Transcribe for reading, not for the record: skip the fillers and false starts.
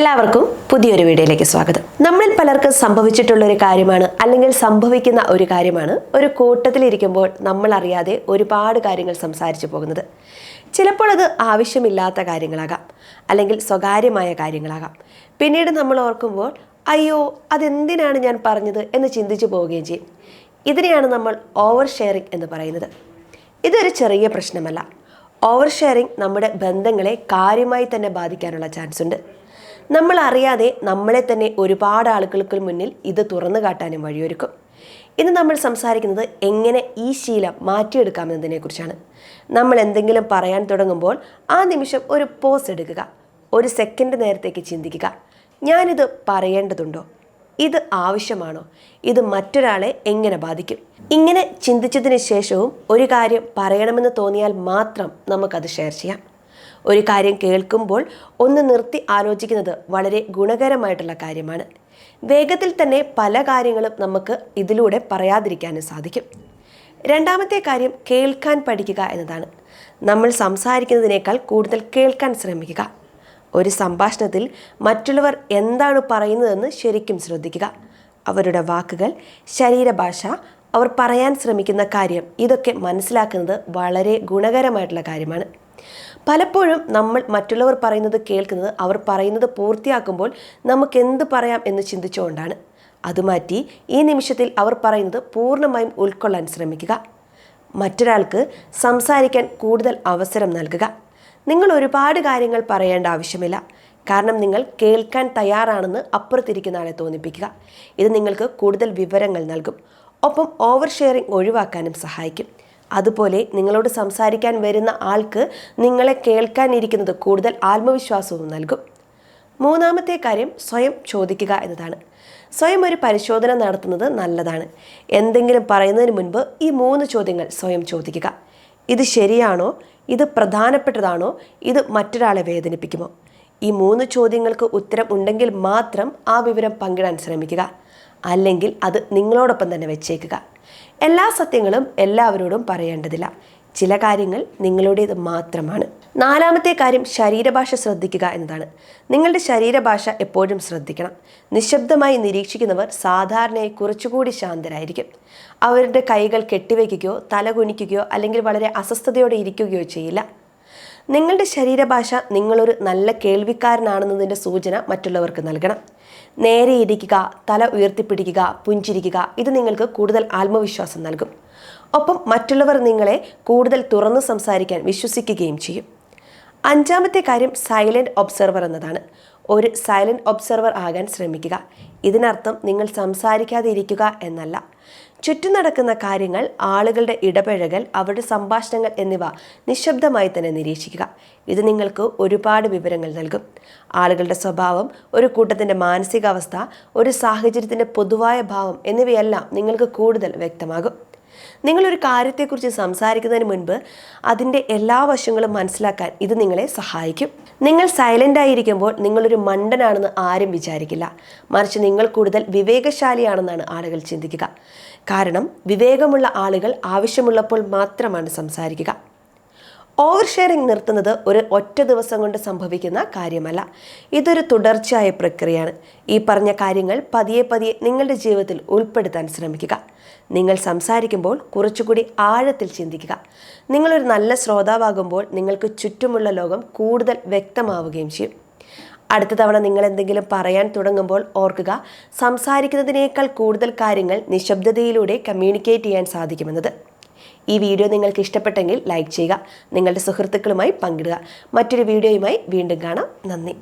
എല്ലാവർക്കും പുതിയൊരു വീഡിയോയിലേക്ക് സ്വാഗതം. നമ്മളിൽ പലർക്കും സംഭവിച്ചിട്ടുള്ള ഒരു കാര്യമാണ്, അല്ലെങ്കിൽ സംഭവിക്കുന്ന ഒരു കാര്യമാണ്, ഒരു കൂട്ടത്തിലിരിക്കുമ്പോൾ നമ്മൾ അറിയാതെ ഒരുപാട് കാര്യങ്ങൾ സംസാരിച്ചു പോകുന്നത്. ചിലപ്പോൾ അത് ആവശ്യമില്ലാത്ത കാര്യങ്ങളാകാം, അല്ലെങ്കിൽ സ്വകാര്യമായ കാര്യങ്ങളാകാം. പിന്നീട് നമ്മൾ ഓർക്കുമ്പോൾ അയ്യോ അതെന്തിനാണ് ഞാൻ പറഞ്ഞത് എന്ന് ചിന്തിച്ചു പോവുകയും ചെയ്യും. ഇതിനെയാണ് നമ്മൾ ഓവർ ഷെയറിംഗ് എന്ന് പറയുന്നത്. ഇതൊരു ചെറിയ പ്രശ്നമല്ല. ഓവർ ഷെയറിംഗ് നമ്മുടെ ബന്ധങ്ങളെ കാര്യമായി തന്നെ ബാധിക്കാനുള്ള ചാൻസ് ഉണ്ട്. നമ്മൾ അറിയാതെ നമ്മളെ തന്നെ ഒരുപാട് ആളുകൾക്ക് മുന്നിൽ ഇത് തുറന്നു കാട്ടാനും വഴിയൊരുക്കും. ഇന്ന് നമ്മൾ സംസാരിക്കുന്നത് എങ്ങനെ ഈ ശീലം മാറ്റിയെടുക്കാമെന്നതിനെക്കുറിച്ചാണ്. നമ്മൾ എന്തെങ്കിലും പറയാൻ തുടങ്ങുമ്പോൾ ആ നിമിഷം ഒരു പോസ് എടുക്കുക, ഒരു സെക്കൻഡ് നേരത്തേക്ക് ചിന്തിക്കുക. ഞാനിത് പറയേണ്ടതുണ്ടോ? ഇത് ആവശ്യമാണോ? ഇത് മറ്റൊരാളെ എങ്ങനെ ബാധിക്കും? ഇങ്ങനെ ചിന്തിച്ചതിന് ശേഷവും ഒരു കാര്യം പറയണമെന്ന് തോന്നിയാൽ മാത്രം നമുക്കത് ഷെയർ ചെയ്യാം. ഒരു കാര്യം കേൾക്കുമ്പോൾ ഒന്ന് നിർത്തി ആലോചിക്കുന്നത് വളരെ ഗുണകരമായിട്ടുള്ള കാര്യമാണ്. വേഗത്തിൽ തന്നെ പല കാര്യങ്ങളും നമുക്ക് ഇതിലൂടെ പറയാതിരിക്കാനും സാധിക്കും. രണ്ടാമത്തെ കാര്യം കേൾക്കാൻ പഠിക്കുക എന്നതാണ്. നമ്മൾ സംസാരിക്കുന്നതിനേക്കാൾ കൂടുതൽ കേൾക്കാൻ ശ്രമിക്കുക. ഒരു സംഭാഷണത്തിൽ മറ്റുള്ളവർ എന്താണ് പറയുന്നതെന്ന് ശരിക്കും ശ്രദ്ധിക്കുക. അവരുടെ വാക്കുകൾ, ശരീരഭാഷ, അവർ പറയാൻ ശ്രമിക്കുന്ന കാര്യം, ഇതൊക്കെ മനസ്സിലാക്കുന്നത് വളരെ ഗുണകരമായിട്ടുള്ള കാര്യമാണ്. പലപ്പോഴും നമ്മൾ മറ്റുള്ളവർ പറയുന്നത് കേൾക്കുന്നത് അവർ പറയുന്നത് പൂർത്തിയാക്കുമ്പോൾ നമുക്ക് എന്ത് പറയാം എന്ന് ചിന്തിച്ചുകൊണ്ടാണ്. അത് മാറ്റി ഈ നിമിഷത്തിൽ അവർ പറയുന്നത് പൂർണ്ണമായും ഉൾക്കൊള്ളാൻ ശ്രമിക്കുക. മറ്റൊരാൾക്ക് സംസാരിക്കാൻ കൂടുതൽ അവസരം നൽകുക. നിങ്ങൾ ഒരുപാട് കാര്യങ്ങൾ പറയേണ്ട ആവശ്യമില്ല. കാരണം നിങ്ങൾ കേൾക്കാൻ തയ്യാറാണെന്ന് അപ്പുറത്തിരിക്കുന്ന ആളെ തോന്നിപ്പിക്കുക. ഇത് നിങ്ങൾക്ക് കൂടുതൽ വിവരങ്ങൾ നൽകും. ഒപ്പം ഓവർ ഷെയറിംഗ് ഒഴിവാക്കാനും സഹായിക്കും. അതുപോലെ നിങ്ങളോട് സംസാരിക്കാൻ വരുന്ന ആൾക്ക് നിങ്ങളെ കേൾക്കാനിരിക്കുന്നത് കൂടുതൽ ആത്മവിശ്വാസവും നൽകും. മൂന്നാമത്തെ കാര്യം സ്വയം ചോദിക്കുക എന്നതാണ്. സ്വയം ഒരു പരിശോധന നടത്തുന്നത് നല്ലതാണ്. എന്തെങ്കിലും പറയുന്നതിന് മുൻപ് ഈ 3 ചോദ്യങ്ങൾ സ്വയം ചോദിക്കുക. ഇത് ശരിയാണോ? ഇത് പ്രധാനപ്പെട്ടതാണോ? ഇത് മറ്റൊരാളെ വേദനിപ്പിക്കുമോ? ഈ 3 ചോദ്യങ്ങൾക്ക് ഉത്തരം ഉണ്ടെങ്കിൽ മാത്രം ആ വിവരം പങ്കിടാൻ ശ്രമിക്കുക. അല്ലെങ്കിൽ അത് നിങ്ങളോടൊപ്പം തന്നെ വെച്ചേക്കുക. എല്ലാ സത്യങ്ങളും എല്ലാവരോടും പറയേണ്ടതില്ല. ചില കാര്യങ്ങൾ നിങ്ങളുടേത് മാത്രമാണ്. നാലാമത്തെ കാര്യം ശരീരഭാഷ ശ്രദ്ധിക്കുക എന്നതാണ്. നിങ്ങളുടെ ശരീരഭാഷ എപ്പോഴും ശ്രദ്ധിക്കണം. നിശബ്ദമായി നിരീക്ഷിക്കുന്നവർ സാധാരണയായി കുറച്ചുകൂടി ശാന്തരായിരിക്കും. അവരുടെ കൈകൾ കെട്ടിവയ്ക്കുകയോ തല കുനിക്കുകയോ അല്ലെങ്കിൽ വളരെ അസ്വസ്ഥതയോടെ ഇരിക്കുകയോ ചെയ്യില്ല. നിങ്ങളുടെ ശരീരഭാഷ നിങ്ങളൊരു നല്ല കേൾവിക്കാരനാണെന്നതിൻ്റെ സൂചന മറ്റുള്ളവർക്ക് നൽകണം. നേരെ ഇരിക്കുക, തല ഉയർത്തിപ്പിടിക്കുക, പുഞ്ചിരിക്കുക. ഇത് നിങ്ങൾക്ക് കൂടുതൽ ആത്മവിശ്വാസം നൽകും. ഒപ്പം മറ്റുള്ളവർ നിങ്ങളെ കൂടുതൽ തുറന്ന് സംസാരിക്കാൻ വിശ്വസിക്കുകയും ചെയ്യും. അഞ്ചാമത്തെ കാര്യം സൈലൻറ്റ് ഒബ്സർവർ എന്നതാണ്. ഒരു സൈലൻറ്റ് ഒബ്സർവർ ആകാൻ ശ്രമിക്കുക. ഇതിനർത്ഥം നിങ്ങൾ സംസാരിക്കാതെ ഇരിക്കുക എന്നല്ല. ചുറ്റും നടക്കുന്ന കാര്യങ്ങൾ, ആളുകളുടെ ഇടപഴകൽ, അവരുടെ സംഭാഷണങ്ങൾ എന്നിവ നിശബ്ദമായി തന്നെ നിരീക്ഷിക്കുക. ഇത് നിങ്ങൾക്ക് ഒരുപാട് വിവരങ്ങൾ നൽകും. ആളുകളുടെ സ്വഭാവം, ഒരു കൂട്ടത്തിൻ്റെ മാനസികാവസ്ഥ, ഒരു സാഹചര്യത്തിൻ്റെ പൊതുവായ ഭാവം എന്നിവയെല്ലാം നിങ്ങൾക്ക് കൂടുതൽ വ്യക്തമാകും. നിങ്ങളൊരു കാര്യത്തെക്കുറിച്ച് സംസാരിക്കുന്നതിന് മുൻപ് അതിൻ്റെ എല്ലാ വശങ്ങളും മനസ്സിലാക്കാൻ ഇത് നിങ്ങളെ സഹായിക്കും. നിങ്ങൾ സൈലൻ്റ് ആയിരിക്കുമ്പോൾ നിങ്ങളൊരു മണ്ടനാണെന്ന് ആരും വിചാരിക്കില്ല. മറിച്ച് നിങ്ങൾ കൂടുതൽ വിവേകശാലിയാണെന്നാണ് ആളുകൾ ചിന്തിക്കുക. കാരണം വിവേകമുള്ള ആളുകൾ ആവശ്യമുള്ളപ്പോൾ മാത്രമാണ് സംസാരിക്കുക. ഓവർ ഷെയറിംഗ് നിർത്തുന്നത് ഒരു ഒറ്റ ദിവസം കൊണ്ട് സംഭവിക്കുന്ന കാര്യമല്ല. ഇതൊരു തുടർച്ചയായ പ്രക്രിയയാണ്. ഈ പറഞ്ഞ കാര്യങ്ങൾ പതിയെ പതിയെ നിങ്ങളുടെ ജീവിതത്തിൽ ഉൾപ്പെടുത്താൻ ശ്രമിക്കുക. നിങ്ങൾ സംസാരിക്കുമ്പോൾ കുറച്ചുകൂടി ആഴത്തിൽ ചിന്തിക്കുക. നിങ്ങളൊരു നല്ല ശ്രോതാവാകുമ്പോൾ നിങ്ങൾക്ക് ചുറ്റുമുള്ള ലോകം കൂടുതൽ വ്യക്തമാവുകയും ചെയ്യും. അടുത്ത തവണ നിങ്ങൾ എന്തെങ്കിലും പറയാൻ തുടങ്ങുമ്പോൾ ഓർക്കുക, സംസാരിക്കുന്നതിനേക്കാൾ കൂടുതൽ കാര്യങ്ങൾ നിശബ്ദതയിലൂടെ കമ്മ്യൂണിക്കേറ്റ് ചെയ്യാൻ സാധിക്കുമെന്നത്. ഈ വീഡിയോ നിങ്ങൾക്ക് ഇഷ്ടപ്പെട്ടെങ്കിൽ ലൈക്ക് ചെയ്യുക, നിങ്ങളുടെ സുഹൃത്തുക്കളുമായി പങ്കിടുക. മറ്റൊരു വീഡിയോയുമായി വീണ്ടും കാണാം. നന്ദി.